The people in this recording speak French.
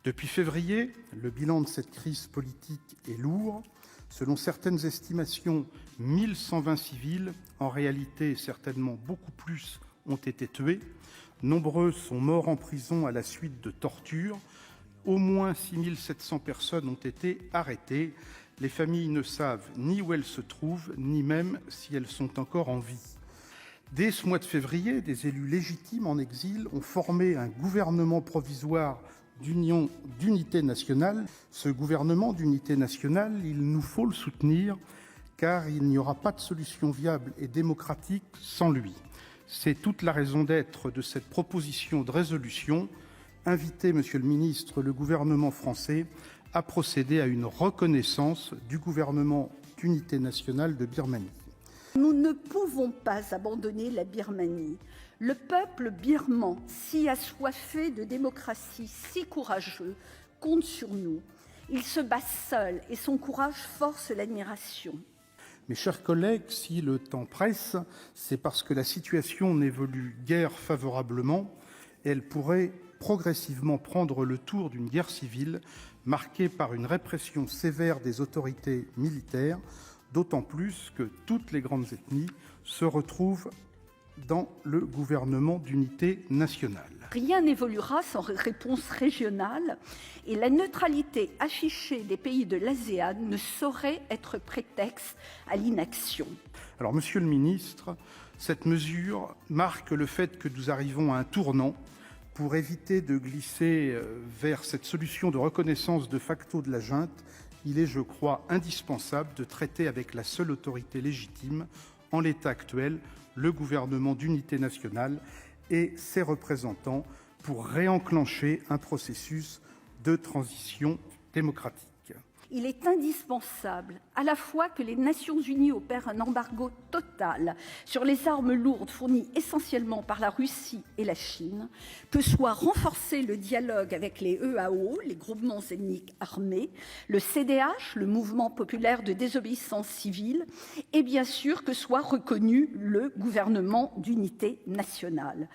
Depuis février, le bilan de cette crise politique est lourd. Selon certaines estimations, 1120 civils, en réalité certainement beaucoup plus, ont été tués. Nombreux sont morts en prison à la suite de tortures. Au moins 6700 personnes ont été arrêtées. Les familles ne savent ni où elles se trouvent, ni même si elles sont encore en vie. Dès ce mois de février, des élus légitimes en exil ont formé un gouvernement provisoire d'unité nationale. Ce gouvernement d'unité nationale, il nous faut le soutenir, car il n'y aura pas de solution viable et démocratique sans lui. C'est toute la raison d'être de cette proposition de résolution. Inviter, Monsieur le Ministre, le gouvernement français à procéder à une reconnaissance du gouvernement d'unité nationale de Birmanie. Nous ne pouvons pas abandonner la Birmanie. Le peuple birman, si assoiffé de démocratie, si courageux, compte sur nous. Il se bat seul et son courage force l'admiration. Mes chers collègues, si le temps presse, c'est parce que la situation n'évolue guère favorablement et elle pourrait progressivement prendre le tour d'une guerre civile marquée par une répression sévère des autorités militaires, d'autant plus que toutes les grandes ethnies se retrouvent dans le gouvernement d'unité nationale. Rien n'évoluera sans réponse régionale et la neutralité affichée des pays de l'ASEAN ne saurait être prétexte à l'inaction. Alors, Monsieur le Ministre, cette mesure marque le fait que nous arrivons à un tournant pour éviter de glisser vers cette solution de reconnaissance de facto de la junte. Il est, je crois, indispensable de traiter avec la seule autorité légitime, en l'état actuel, le gouvernement d'unité nationale et ses représentants pour réenclencher un processus de transition démocratique. Il est indispensable à la fois que les Nations Unies opèrent un embargo total sur les armes lourdes fournies essentiellement par la Russie et la Chine, que soit renforcé le dialogue avec les EAO, les groupements ethniques armés, le CDH, le mouvement populaire de désobéissance civile, et bien sûr que soit reconnu le gouvernement d'unité nationale.